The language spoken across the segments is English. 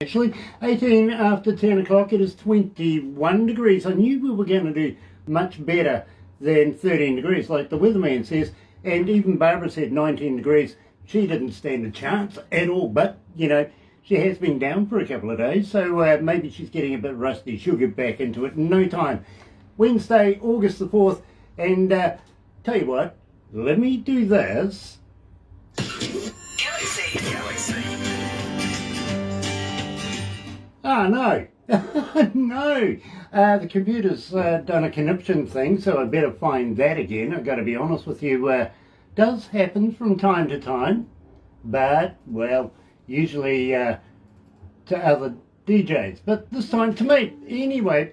Actually, 18 after 10 o'clock, it is 21 degrees. I knew we were going to do much better than 13 degrees, like the weatherman says. And even Barbara said 19 degrees. She didn't stand a chance at all. But, you know, she has been down for a couple of days, so maybe she's getting a bit rusty. She'll get back into it in no time. Wednesday, August the 4th. And tell you what, let me do this. Galaxy. Ah, no. No. The computer's done a conniption thing, so I better find that again. I've got to be honest with you. Does happen from time to time, but, well, usually to other DJs. But this time to me. Anyway,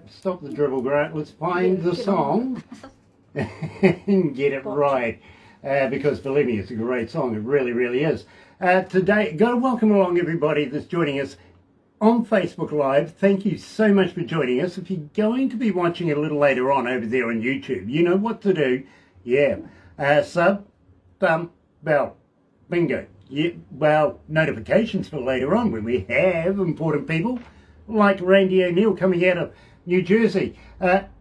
stop the dribble, Grant. Let's find the song and get it right. Because, believe me, it's a great song. It really, really is. Today, got to welcome along everybody that's joining us on Facebook Live. Thank you so much for joining us. If you're going to be watching it a little later on over there on YouTube, you know what to do. Yeah. Sub, thumb, bell. Bingo. Yeah, well, notifications for later on when we have important people like Randie O'Neil coming out of New Jersey.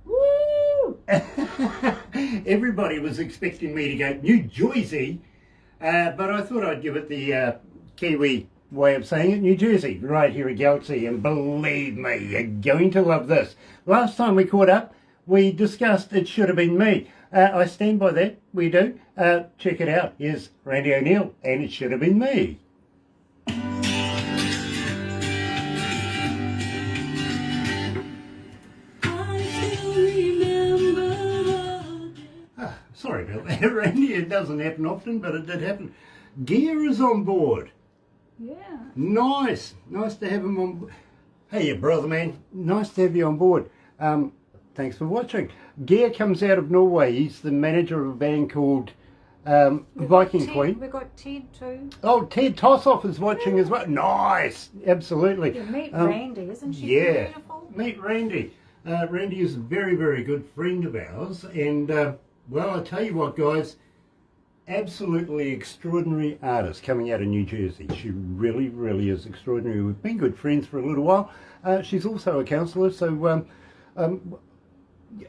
Woo! Everybody was expecting me to go New Jersey, but I thought I'd give it the Kiwi way of saying it, New Jersey, right here at Galaxy, and believe me, you're going to love this. Last time we caught up, we discussed It Should Have Been Me. I stand by that, we do. Check it out, here's Randie O'Neil, and It Should Have Been Me. Sorry about that, Randy, it doesn't happen often, but it did happen. Gear is on board. Yeah. Nice to have him on. Hey, you brother man, nice to have you on board. Thanks for watching. Gear comes out of Norway. He's the manager of a band called Viking Queen. We've got Ted too. Oh, Ted Tossoff is watching as well. Nice, absolutely. Yeah, meet Randie, isn't she beautiful? Meet Randie. Randie is a very, very good friend of ours, and well, I tell you what, guys. Absolutely extraordinary artist coming out of New Jersey. She really, really is extraordinary. We've been good friends for a little while. She's also a counsellor, so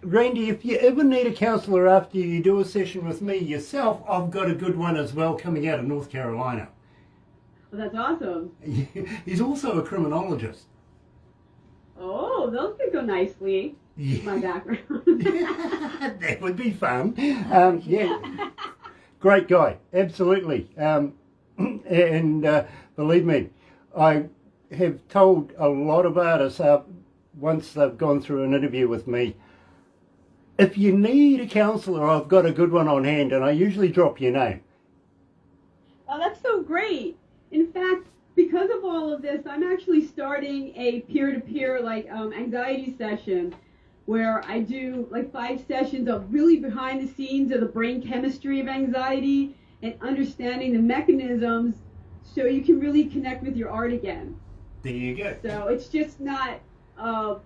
Randie, if you ever need a counsellor after you do a session with me yourself, I've got a good one as well coming out of North Carolina. Well, that's awesome. He's also a criminologist. Oh, those could go nicely. Yeah. My background. That would be fun. Yeah. Great guy, absolutely. And believe me, I have told a lot of artists once they've gone through an interview with me, if you need a counsellor, I've got a good one on hand, and I usually drop your name. Oh, that's so great. In fact, because of all of this, I'm actually starting a peer-to-peer anxiety session where I do 5 sessions of really behind the scenes of the brain chemistry of anxiety and understanding the mechanisms so you can really connect with your art again. There you go. So it's just not,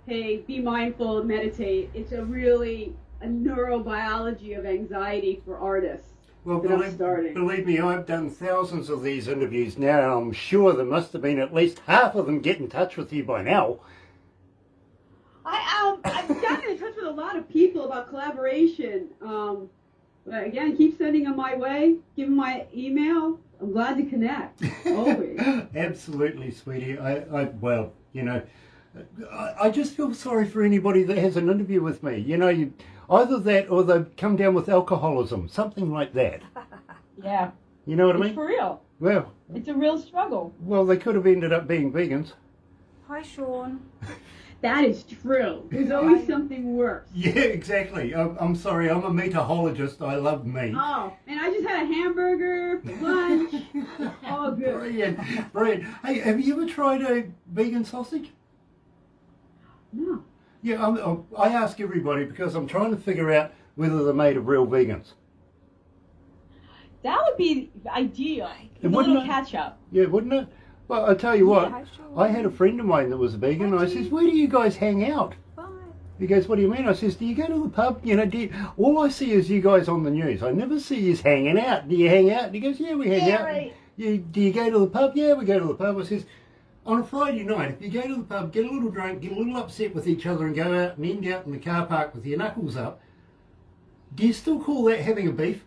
hey, be mindful, meditate. It's a neurobiology of anxiety for artists. Well, believe me, I've done thousands of these interviews now, and I'm sure there must have been at least half of them get in touch with you by now. I've gotten in touch with a lot of people about collaboration. But again, keep sending them my way. Give them my email. I'm glad to connect. Always. Absolutely, sweetie. Well, you know, I just feel sorry for anybody that has an interview with me. You know, either that or they come down with alcoholism, something like that. Yeah. You know what I mean? It's for real. Well. It's a real struggle. Well, they could have ended up being vegans. Hi, Sean. That is true. There's always something worse. Yeah, exactly. I'm sorry, I'm a meatologist. I love meat. Oh, and I just had a hamburger for lunch. All good. Brilliant. Hey, have you ever tried a vegan sausage? No. Yeah, I ask everybody because I'm trying to figure out whether they're made of real vegans. That would be ideal. A Wouldn't little it? catch-up. Yeah, wouldn't it? Well, I tell you what, Yeah, sure. I had a friend of mine that was a vegan, and I says, where do you guys hang out? Bye. He goes, what do you mean? I says, do you go to the pub? You know, all I see is you guys on the news. I never see you hanging out. Do you hang out? And he goes, yeah, we hang out. Right. Do you go to the pub? Yeah, we go to the pub. I says, on a Friday night, if you go to the pub, get a little drunk, get a little upset with each other and go out and end out in the car park with your knuckles up, do you still call that having a beef?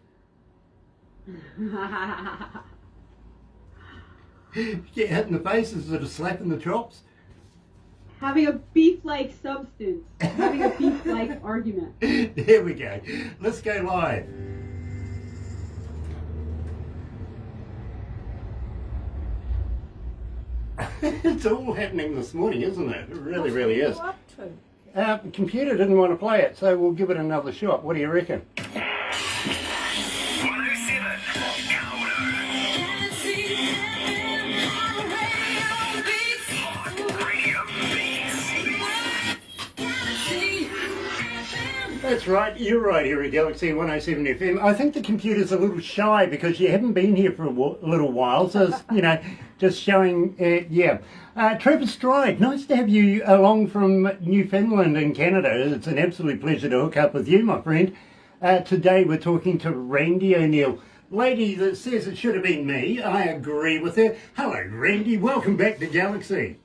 Get hit in the face instead of slapping the chops? Having a beef-like substance. Having a beef-like argument. There we go. Let's go live. It's all happening this morning, isn't it? It really, really is. What are you up to? The computer didn't want to play it, so we'll give it another shot. What do you reckon? 107. That's right, you're right here at Galaxy 107fm. I think the computer's a little shy because you haven't been here for a little while, so it's, just showing, Trevor Stride, nice to have you along from Newfoundland in Canada. It's an absolute pleasure to hook up with you, my friend. Today we're talking to Randie O'Neil. Lady that says it should have been me, I agree with her. Hello, Randie, welcome back to Galaxy.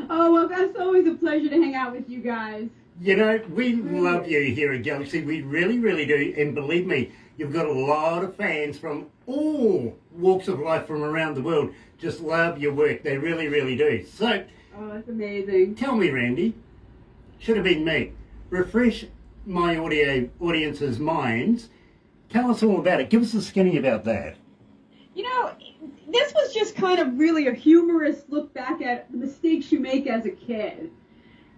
Oh, well, that's always a pleasure to hang out with you guys. We love you here at Galaxy. We really, really do. And believe me, you've got a lot of fans from all walks of life from around the world. Just love your work. They really, really do. So, oh, that's amazing. Tell me, Randie, should have been me. Refresh my audience's minds. Tell us all about it. Give us a skinny about that. This was just kind of really a humorous look back at the mistakes you make as a kid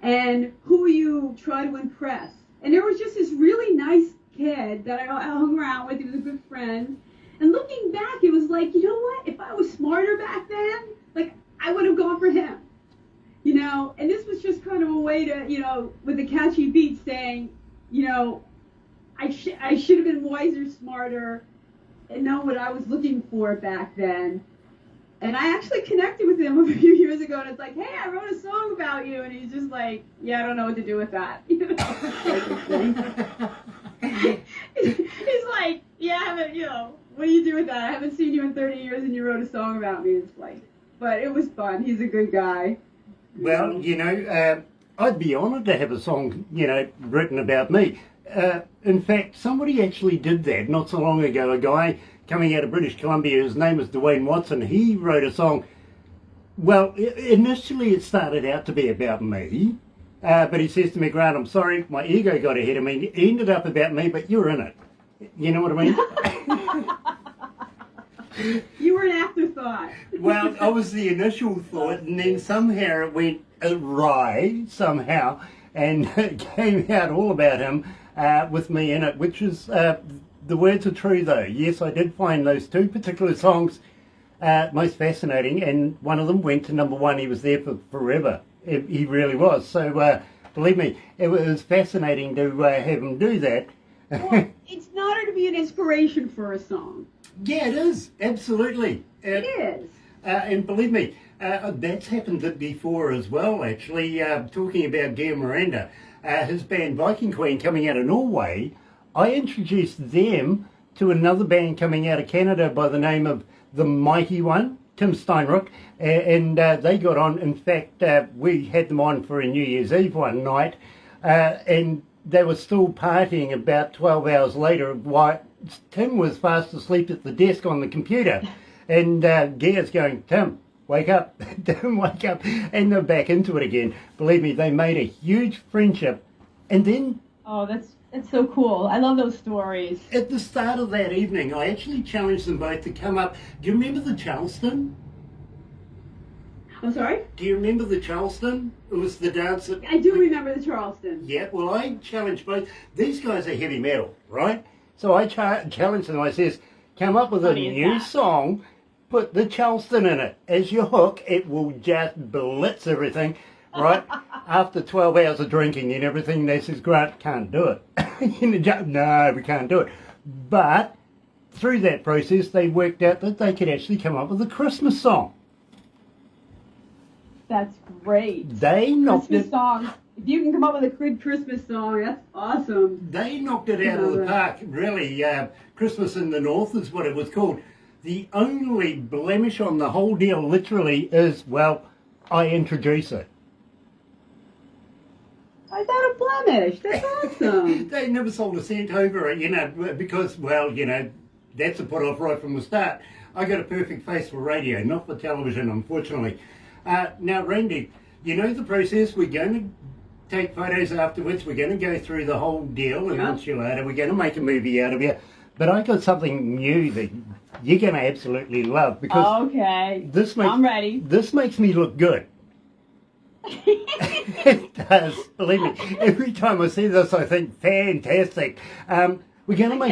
and who you try to impress. And there was just this really nice kid that I hung around with. He was a good friend. And looking back, it was like, you know what? If I was smarter back then, I would have gone for him. And this was just kind of a way to, with a catchy beat saying, I should have been wiser, smarter, and know what I was looking for back then. And I actually connected with him a few years ago, and it's like, hey, I wrote a song about you. And he's just like, yeah, I don't know what to do with that. He's like, yeah, I haven't, what do you do with that? I haven't seen you in 30 years, and you wrote a song about me. It's like, but it was fun. He's a good guy. Well, I'd be honoured to have a song, written about me. In fact, somebody actually did that not so long ago. A guy coming out of British Columbia, his name is Dwayne Watson. He wrote a song. Well, initially it started out to be about me, but he says to me, Grant, I'm sorry, my ego got ahead of me. It ended up about me, but you're in it. You know what I mean? You were an afterthought. Well, I was the initial thought, and then somehow it went awry, somehow, and it came out all about him with me in it, which is, the words are true though. Yes, I did find those two particular songs most fascinating, and one of them went to #1. He was there for forever. He really was. So, believe me, it was fascinating to have him do that. Well, it's an honor to be an inspiration for a song. Yeah, it is. Absolutely. It is. And believe me, that's happened before as well, actually. Talking about Geir Miranda, his band Viking Queen coming out of Norway, I introduced them to another band coming out of Canada by the name of The Mighty One, Tim Steinrock, and they got on. In fact, we had them on for a New Year's Eve one night, and they were still partying about 12 hours later while Tim was fast asleep at the desk on the computer. And Geir's going, Tim, wake up, Tim, wake up. And they're back into it again. Believe me, they made a huge friendship. And then... Oh, that's so cool. I love those stories. At the start of that evening, I actually challenged them both to come up. Do you remember the Charleston? I'm sorry? Do you remember the Charleston? It was the dance that... I do remember the Charleston. Yeah, well, I challenged both. These guys are heavy metal, right? So I challenged them. I says, come up with a new song, put the Charleston in it. As your hook, it will just blitz everything, right? After 12 hours of drinking and everything, they says, Grant, can't do it. No, we can't do it. But through that process, they worked out that they could actually come up with a Christmas song. That's great. They knocked Christmas it. Songs. If you can come up with a good Christmas song, that's awesome. They knocked it out of the park, really. Christmas in the North is what it was called. The only blemish on the whole deal literally is, well, I introduce it. I got a blemish. That's awesome. They never sold a cent over it, you know, because, well, you know, that's a put off right from the start. I got a perfect face for radio, not for television, unfortunately. Now, Randie, you know the process. We're going to take photos afterwards. We're going to go through the whole deal, and once you later, we're going to make a movie out of you. But I got something new that you're going to absolutely love because Okay. this makes, I'm ready. This makes me look good. It does, believe me. Every time I see this, I think, fantastic. We're going to make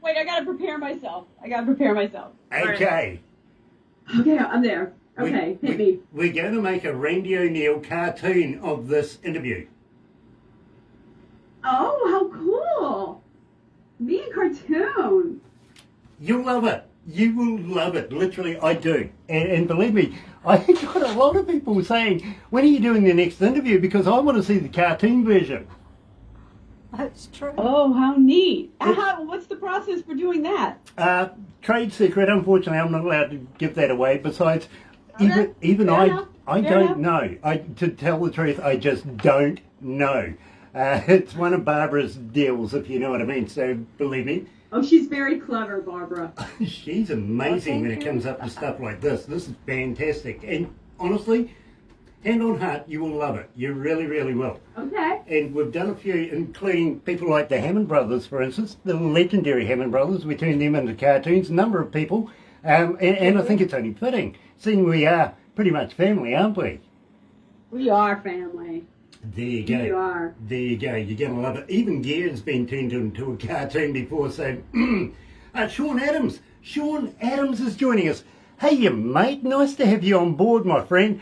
Wait, I got to prepare myself. Okay. Okay, I'm there. Okay, hit me. We're going to make a Randie O'Neil cartoon of this interview. Oh, how cool. Me and cartoon. You'll love it. You will love it. Literally, I do. And believe me, I got a lot of people saying, when are you doing the next interview? Because I want to see the cartoon version. That's true. Oh, how neat. What's the process for doing that? Trade secret. Unfortunately, I'm not allowed to give that away. Besides, Okay. even Fair I enough. don't Fair enough. know. To tell the truth, I just don't know. It's one of Barbara's deals, if you know what I mean. So believe me. Oh, she's very clever, Barbara. She's amazing when it comes up to stuff like this. This is fantastic. And honestly, hand on heart, you will love it. You really, really will. Okay. And we've done a few, including people like the Hammond brothers, for instance, the legendary Hammond brothers. We turned them into cartoons, a number of people. And I think it's only fitting, seeing we are pretty much family, aren't we? We are family. There you go. We are. There you go. You're going to love it. Even Gear's been turned into a cartoon before. So, Sean Adams. Sean Adams is joining us. Hey, you mate. Nice to have you on board, my friend.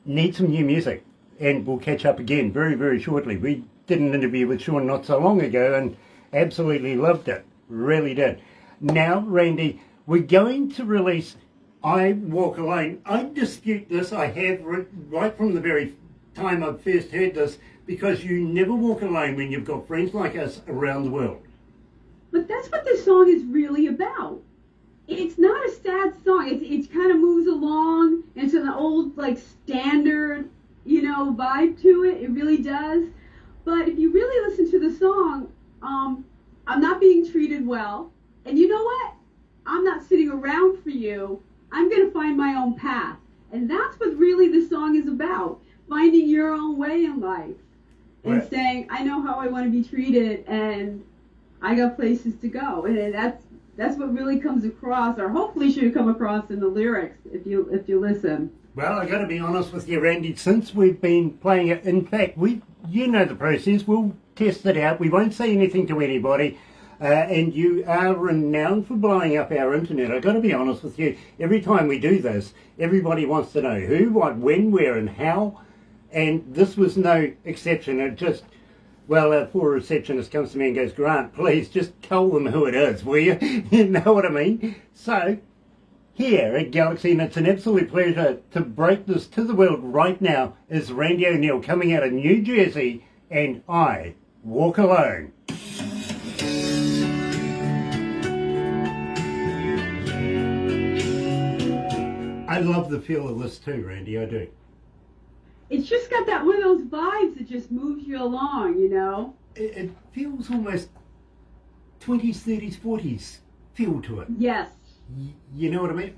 Need some new music. And we'll catch up again very, very shortly. We did an interview with Sean not so long ago and absolutely loved it. Really did. Now, Randie, we're going to release I Walk Alone. I dispute this. I have right from the very time I first heard this, because you never walk alone when you've got friends like us around the world. But that's what this song is really about. It's not a sad song. It kind of moves along. It's an old, like, standard, vibe to it. It really does. But if you really listen to the song, I'm not being treated well. And you know what? I'm not sitting around for you. I'm going to find my own path. And that's what really the song is about. Finding your own way in life. And Right. saying, I know how I want to be treated, and I got places to go. And that's what really comes across, or hopefully should come across in the lyrics if you listen. Well, I got to be honest with you, Randie. Since we've been playing it, in fact, you know the process. We'll test it out. We won't say anything to anybody. And you are renowned for blowing up our internet. I've got to be honest with you. Every time we do this, everybody wants to know who, what, when, where, and how. And this was no exception. It just, well, our poor receptionist comes to me and goes, Grant, please just tell them who it is, will you? You know what I mean? So, here at Galaxy, and it's an absolute pleasure to break this to the world right now, is Randie O'Neil coming out of New Jersey, and I Walk Alone. I love the feel of this too, Randie, I do. It's just got that one of those vibes that just moves you along, It feels almost 20s, 30s, 40s feel to it. Yes. You know what I mean?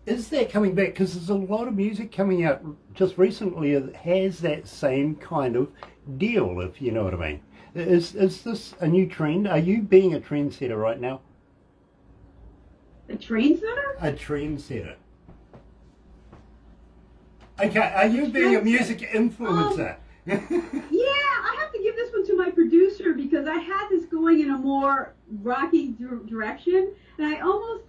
Is that coming back? Because there's a lot of music coming out just recently that has that same kind of deal, if you know what I mean. Is this a new trend? Are you being a trendsetter right now? A trendsetter? A trendsetter. Okay, are you being a music influencer? Yeah, I have to give this one to my producer because I had this going in a more rocky direction, and I almost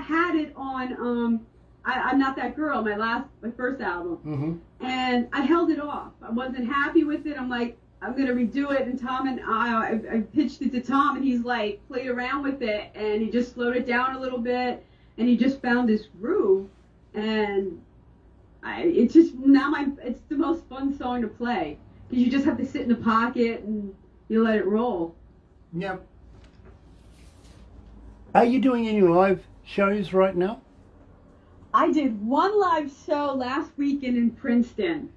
had it on I'm Not That Girl, my first album, and I held it off. I wasn't happy with it. I'm like, I'm gonna redo it, and Tom and I pitched it to Tom, and he's like played around with it, and he just slowed it down a little bit, and he just found this groove, and it's the most fun song to play because you just have to sit in the pocket and you let it roll. Yep. Are you doing any live shows right now? I did one live show last weekend in Princeton,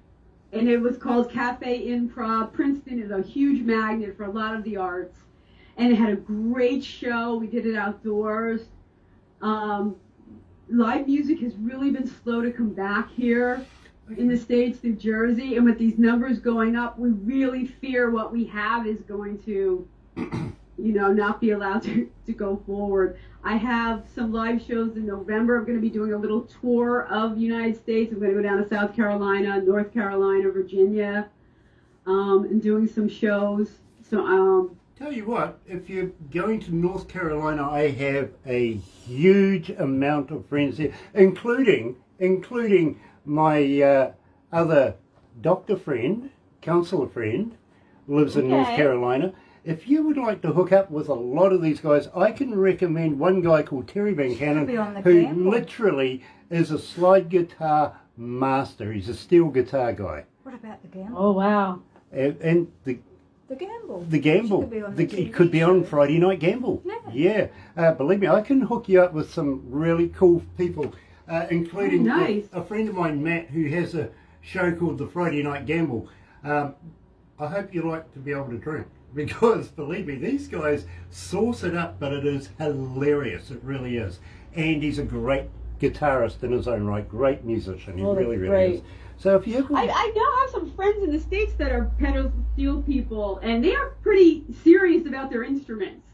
and it was called Cafe Improv. Princeton is a huge magnet for a lot of the arts, and it had a great show. We did it outdoors. Live music has really been slow to come back here in the States, New Jersey, and with these numbers going up, we really fear what we have is going to, not be allowed to go forward. I have some live shows in November. I'm going to be doing a little tour of the United States. I'm going to go down to South Carolina, North Carolina, Virginia, and doing some shows. So, tell you what, if you're going to North Carolina, I have a huge amount of friends there, including my other doctor friend, counsellor friend, lives in North Carolina. If you would like to hook up with a lot of these guys, I can recommend one guy called Terry Van Cannon, who literally is a slide guitar master. He's a steel guitar guy. What about the gamble? oh wow. And the gamble. The gamble. It could be on Friday Night Gamble. Yeah. Believe me, I can hook you up with some really cool people, including a friend of mine, Matt, who has a show called the Friday Night Gamble. I hope you like to be able to drink, because believe me, these guys sauce it up, but it is hilarious. It really is. And he's a great guitarist in his own right, great musician. He really is. So if you ever... I now have some friends in the States that are pedal steel people, and they are pretty serious about their instruments.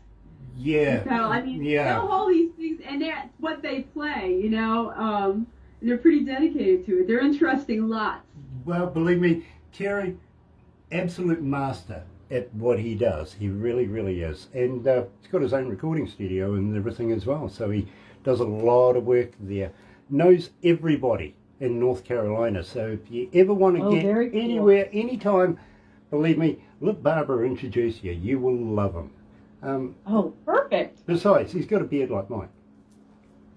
Yeah. They'll hold these things, and that's what they play, and they're pretty dedicated to it. They're interesting lots. Well, believe me, Terry, absolute master at what he does. He really is. And he's got his own recording studio and everything as well. So he does a lot of work there. Knows everybody in North Carolina. So if you ever want to get anywhere, anytime, believe me, let Barbara introduce you. You will love him. Perfect. Besides, he's got a beard like mine.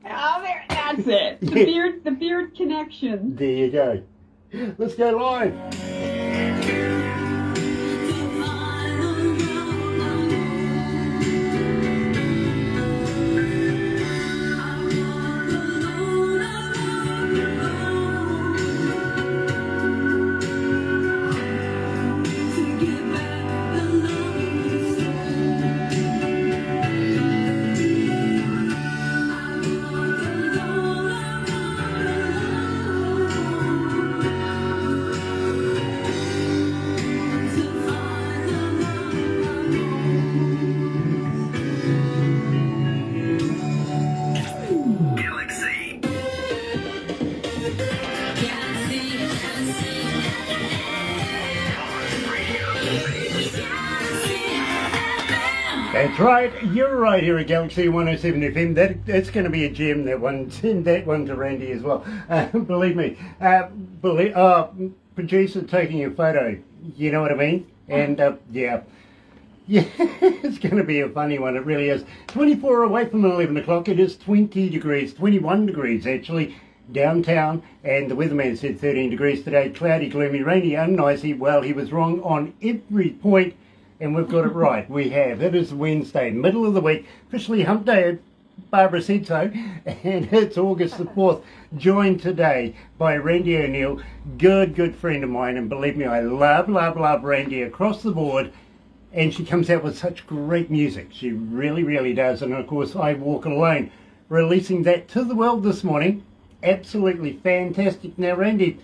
Oh, that's it. The beard connection. There you go. Let's go live. That's right, you're right here at Galaxy107fm. That's going to be a gem, that one. Send that one to Randie as well. Believe me. Producer taking a photo, you know what I mean? And yeah, it's going to be a funny one, it really is. 24 away from 11 o'clock, it is 20 degrees, 21 degrees actually, downtown, and the weatherman said 13 degrees today, cloudy, gloomy, rainy, unnicey. Well, he was wrong on every point. And we've got it right. We have. It is Wednesday, middle of the week, officially hump day. Barbara said so. And it's August the 4th. Joined today by Randie O'Neil, good friend of mine. And believe me, I love Randie across the board. And she comes out with such great music. She really does. And of course, I Walk Alone, releasing that to the world this morning. Absolutely fantastic. Now, Randie,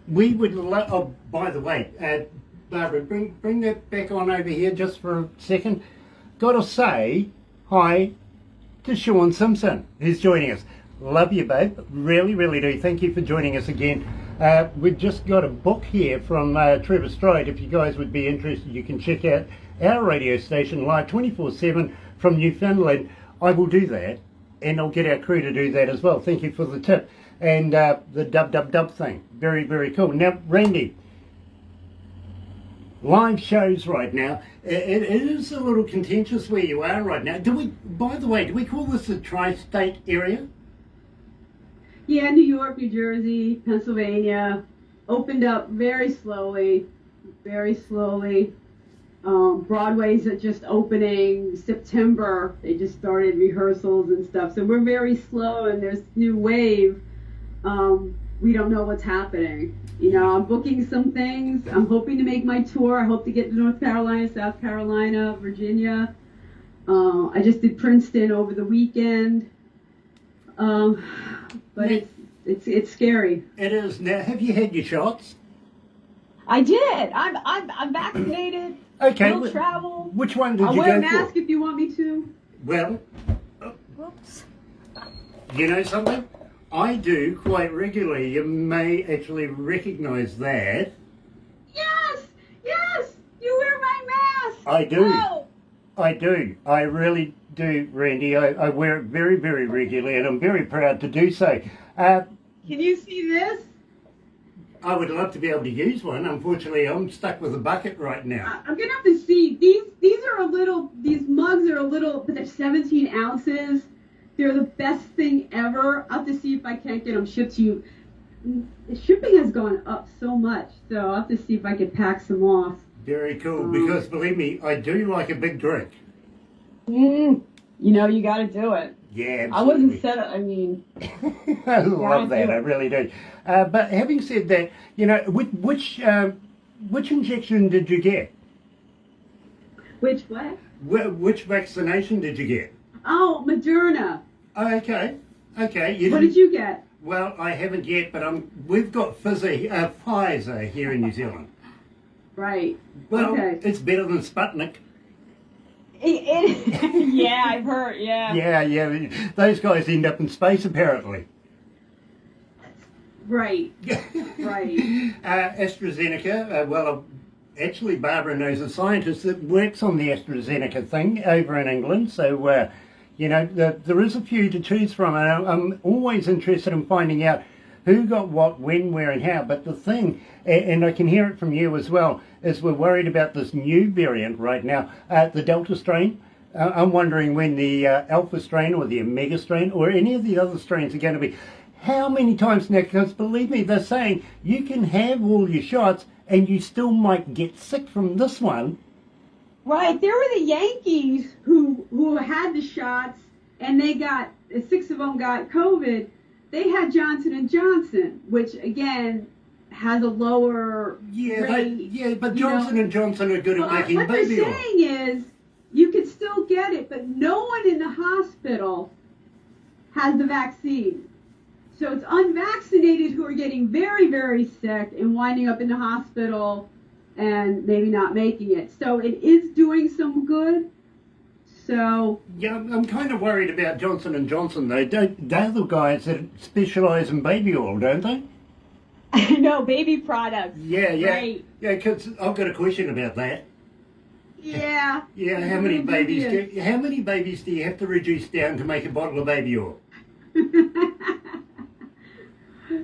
we would love... Oh, by the way... Barbara, bring that back on over here just for a second. Got to say hi to Sean Simpson, who's joining us. Love you both, really do. Thank you for joining us again. We've just got a book here from Trevor Stride. If you guys would be interested, you can check out our radio station live 24/7 from Newfoundland. I will do that, and I'll get our crew to do that as well. Thank you for the tip. And the dub thing, very cool. Now, Randie, live shows right now. It is a little contentious where you are right now. By the way, do we call this the tri-state area? Yeah, New York, New Jersey, Pennsylvania opened up very slowly. Broadway's just opening September. They just started rehearsals and stuff. So we're very slow, and there's new wave. We don't know what's happening. You know, I'm booking some things. I'm hoping to make my tour. I hope to get to North Carolina, South Carolina, Virginia. I just did Princeton over the weekend. But it's scary. It is. Now, have you had your shots? I did. I'm vaccinated. Okay. Will travel. Which one did I'll you wear a go mask for? if you want me to. Well, Whoops. you know something? I do quite regularly. You may actually recognise that. Yes, you wear my mask. I do. Oh. I do. I really do, Randy. I wear it very, very regularly, and I'm very proud to do so. Can you see this? I would love to be able to use one. Unfortunately, I'm stuck with a bucket right now. I'm gonna have to see. These are a little. These mugs are a little, but they're 17 ounces. They're the best thing ever. I'll have to see if I can't get them shipped to you. Shipping has gone up so much, so I'll have to see if I can pack some off. Very cool, because believe me, I do like a big drink. You know, you got to do it. Yeah, absolutely. I wasn't set up. I mean, I love that. do I it. really do. But having said that, you know, which injection did you get? which what? Which vaccination did you get? Oh, Moderna. Oh, okay. Okay. What did you get? Well, I haven't yet, but we've got Pfizer here in New Zealand. Right. Well, Okay. it's better than Sputnik. Yeah, I've heard. Yeah. Yeah. Those guys end up in space, apparently. Right. Right. AstraZeneca, actually Barbara knows a scientist that works on the AstraZeneca thing over in England, so, you know, there is a few to choose from, and I'm always interested in finding out who got what, when, where, and how. But the thing, and I can hear it from you as well, is we're worried about this new variant right now, the Delta strain. I'm wondering when the Alpha strain or the Omega strain or any of the other strains are going to be. How many times now? Because believe me, they're saying you can have all your shots and you still might get sick from this one. Right. There were the Yankees who had the shots, and they got 6 of them got COVID. They had Johnson & Johnson, which again has a lower rate. But Johnson & Johnson are good at making what baby they're oil. saying is you can still get it, but no one in the hospital has the vaccine. So it's unvaccinated who are getting very, very sick and winding up in the hospital and maybe not making it. So it is doing some good. So Yeah, I'm kind of worried about Johnson & Johnson though. They're the guys that specialise in baby oil, don't they? no, baby products. Yeah. Right. Yeah, because I've got a question about that. Yeah. Yeah, how many babies do you have to reduce down to make a bottle of baby oil?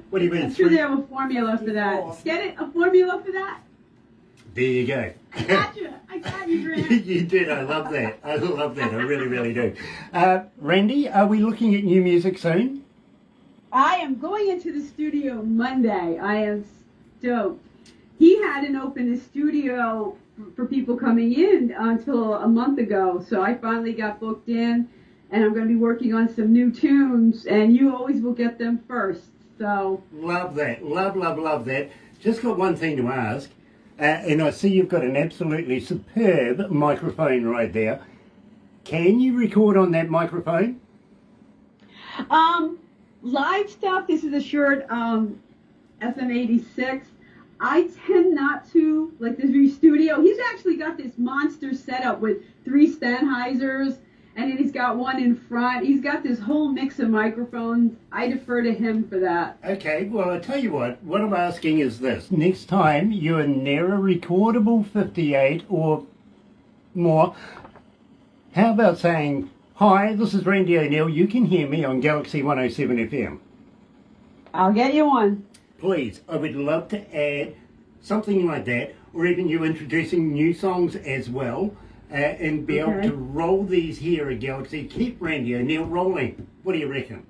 What do you mean? I'm sure they have a formula for that. Get it? A formula for that? There you go. I got you, Grant. You did. I love that. I really, really do. Randy, are we looking at new music soon? I am going into the studio Monday. I am stoked. He hadn't opened the studio for people coming in until a month ago, so I finally got booked in, and I'm going to be working on some new tunes, and you always will get them first. So Love that. Love that. Just got one thing to ask, and I see you've got an absolutely superb microphone right there. Can you record on that microphone? live stuff, this is a Short FM86. I tend not to, like this new studio. He's actually got this monster setup with 3 Sennheisers, and then he's got one in front. He's got this whole mix of microphones. I defer to him for that. Okay, well, I tell you what I'm asking is this. Next time you're near a recordable 58 or more, how about saying, "Hi, this is Randie O'Neil. You can hear me on Galaxy 107 FM. I'll get you one. Please, I would love to add something like that, or even you introducing new songs as well, and be able to roll these here at Galaxy. Keep Randie O'Neil rolling. What do you reckon?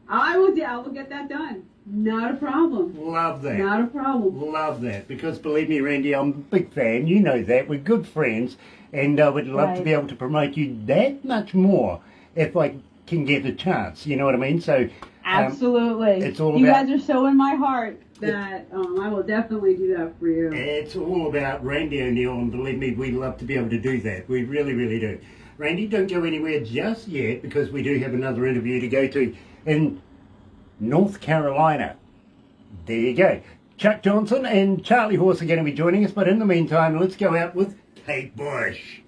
I will get that done. Not a problem. Love that. Not a problem. Love that, because believe me, Randy, I'm a big fan. You know that. We're good friends, and I would love to Right. be able to promote you that much more if I can get a chance. You know what I mean? So Absolutely. it's all you about- guys are so in my heart that I will definitely do that for you. it's all about Randie O'Neil, and believe me, we love to be able to do that. We really, really do. Randy, don't go anywhere just yet, because we do have another interview to go to in North Carolina. There you go. Chuck Johnson and Charlie Horse are going to be joining us, but in the meantime, let's go out with Kate Bush.